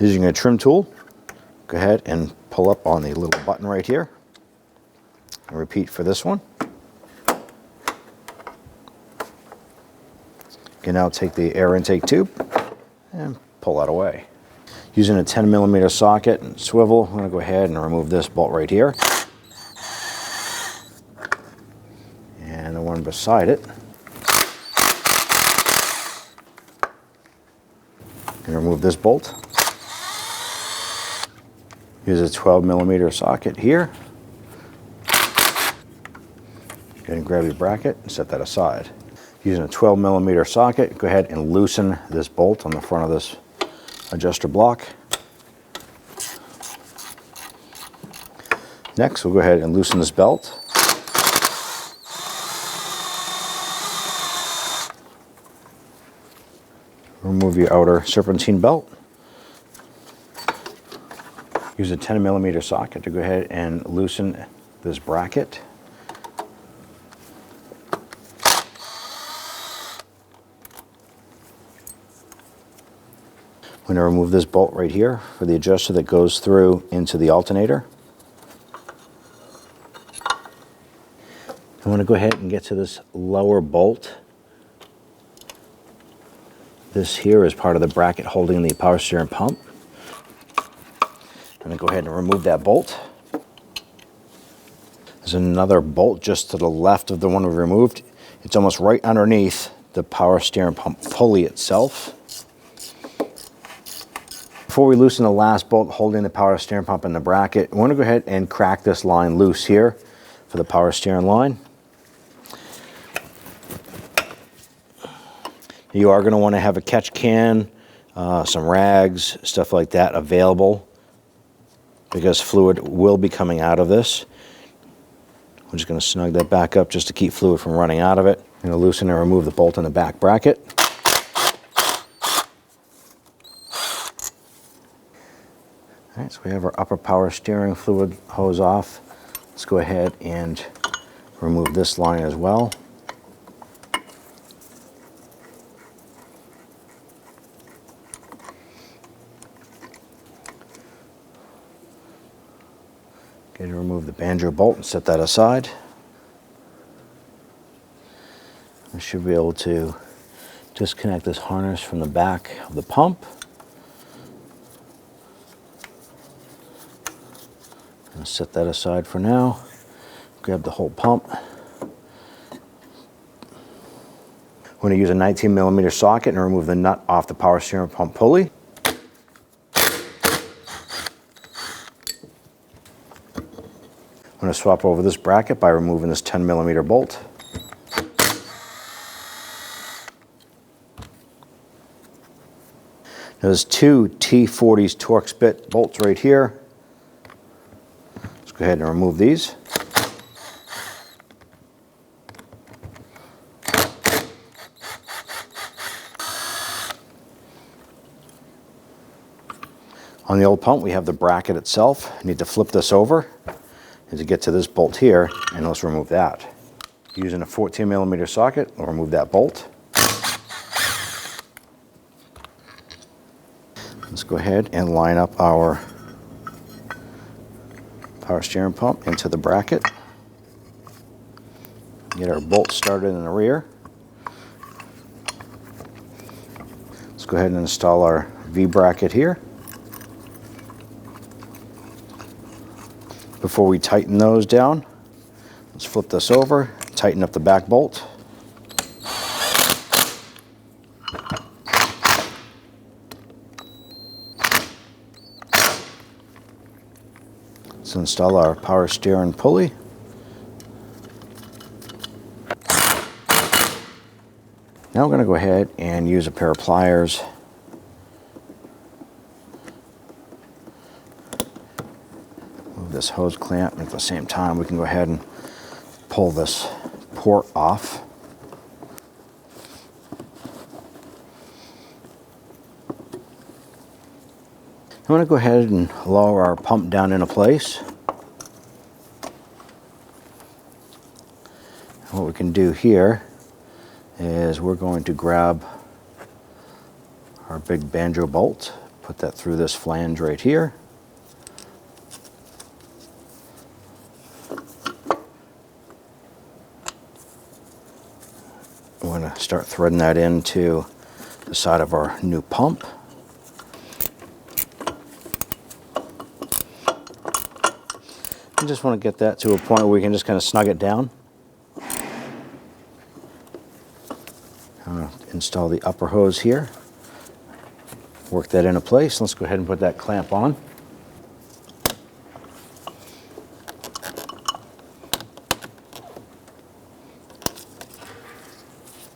Using a trim tool, go ahead and pull up on the little button right here. And repeat for this one. You can now take the air intake tube and pull that away. Using a 10mm socket and swivel, I'm going to go ahead and remove this bolt right here. And the one beside it. And remove this bolt. Use a 12mm socket here. Go ahead and grab your bracket and set that aside. Using a 12mm socket, go ahead and loosen this bolt on the front of this adjuster block. Next, we'll go ahead and loosen this belt. Remove your outer serpentine belt. Use a 10mm socket to go ahead and loosen this bracket. I'm going to remove this bolt right here for the adjuster that goes through into the alternator. I want to go ahead and get to this lower bolt. This here is part of the bracket holding the power steering pump. I'm going to go ahead and remove that bolt. There's another bolt just to the left of the one we removed. It's almost right underneath the power steering pump pulley itself. Before we loosen the last bolt holding the power steering pump in the bracket, I want to go ahead and crack this line loose here for the power steering line. You are going to want to have a catch can, some rags, stuff like that available because fluid will be coming out of this. I'm just going to snug that back up just to keep fluid from running out of it. I'm going to loosen and remove the bolt in the back bracket. All right, so we have our upper power steering fluid hose off. Let's go ahead and remove this line as well. Okay, to remove the banjo bolt and set that aside. I should be able to disconnect this harness from the back of the pump. And set that aside for now. Grab the whole pump. I'm going to use a 19mm socket and remove the nut off the power steering pump pulley. I'm going to swap over this bracket by removing this 10mm bolt. There's two T40 Torx bit bolts right here. Let's go ahead and remove these. On the old pump, we have the bracket itself. I need to flip this over and to get to this bolt here, and let's remove that. Using a 14mm socket, we'll remove that bolt. Let's go ahead and line up our power steering pump into the bracket. Get our bolt started in the rear. Let's go ahead and install our V bracket here. Before we tighten those down, let's flip this over, tighten up the back bolt. Let's install our power steering pulley. Now we're going to go ahead and use a pair of pliers. Move this hose clamp, and at the same time we can go ahead and pull this port off. I'm going to go ahead and lower our pump down into place. And what we can do here is we're going to grab our big banjo bolt, Put that through this flange right here. We're going to start threading that into the side of our new pump. I just want to get that to a point where we can just kind of snug it down. Install the upper hose here. Work that into place. Let's go ahead and put that clamp on.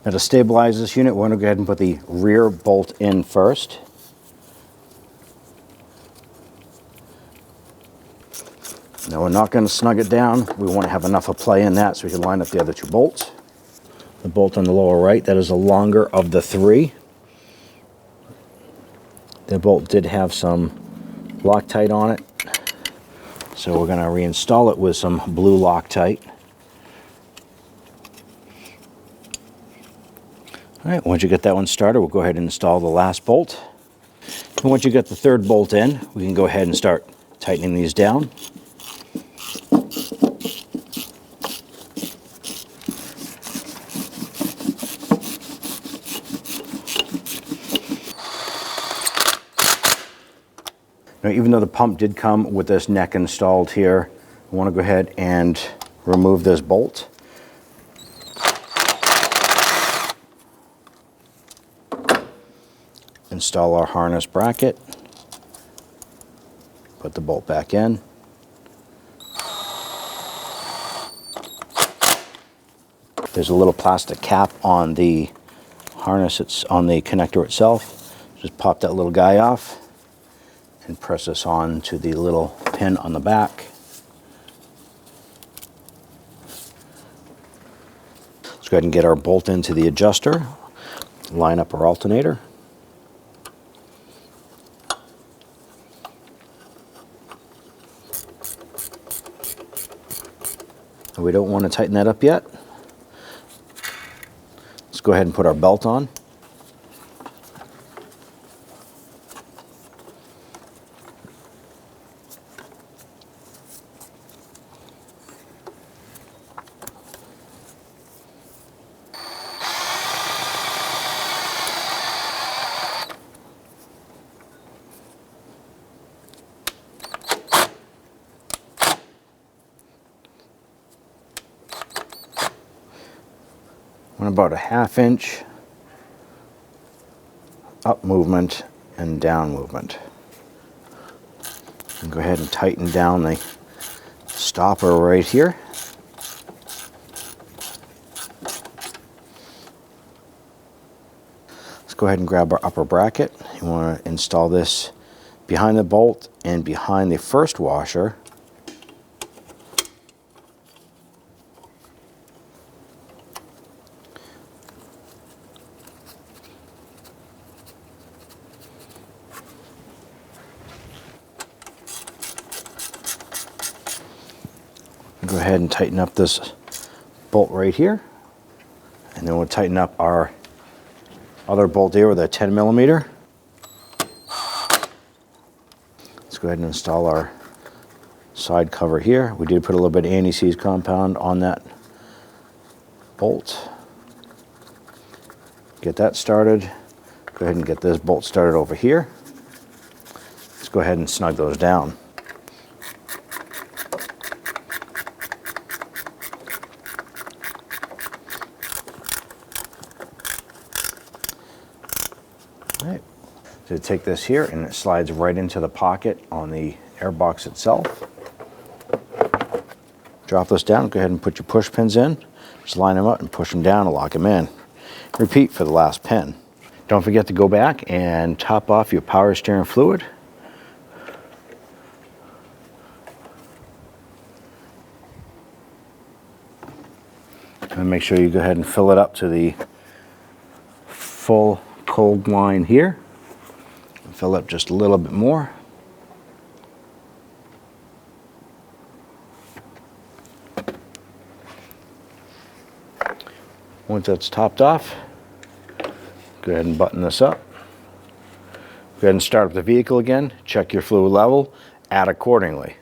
Now to stabilize this unit, we're going to go ahead and put the rear bolt in first. Now we're not going to snug it down. We want to have enough of play in that so we can line up the other two bolts. The bolt on the lower right, that is the longer of the three. The bolt did have some Loctite on it, so we're going to reinstall it with some blue Loctite. All right, once you get that one started, we'll go ahead and install the last bolt. And once you get the third bolt in, we can go ahead and start tightening these down. Now, even though the pump did come with this neck installed here, I want to go ahead and remove this bolt. Install our harness bracket. Put the bolt back in. There's a little plastic cap on the harness, it's on the connector itself. Just pop that little guy off and press this on to the little pin on the back. Let's go ahead and get our bolt into the adjuster. Line up our alternator. We don't want to tighten that up yet. Let's go ahead and put our belt on. About a ½ inch up movement and down movement. And go ahead and tighten down the stopper right here. Let's go ahead and grab our upper bracket. You want to install this behind the bolt and behind the first washer. Go ahead and tighten up this bolt right here, and then we'll tighten up our other bolt here with a 10mm. Let's go ahead and install our side cover here. We did put a little bit of anti-seize compound on that bolt. Get that started. Go ahead and get this bolt started over here. Let's go ahead and snug those down. To take this here, and it slides right into the pocket on the airbox itself. Drop this down, go ahead and put your push pins in. Just line them up and push them down and lock them in. Repeat for the last pin. Don't forget to go back and top off your power steering fluid. And make sure you go ahead and fill it up to the full cold line here. Fill up just a little bit more. Once that's topped off, go ahead and button this up. Go ahead and start up the vehicle again, check your fluid level, add accordingly.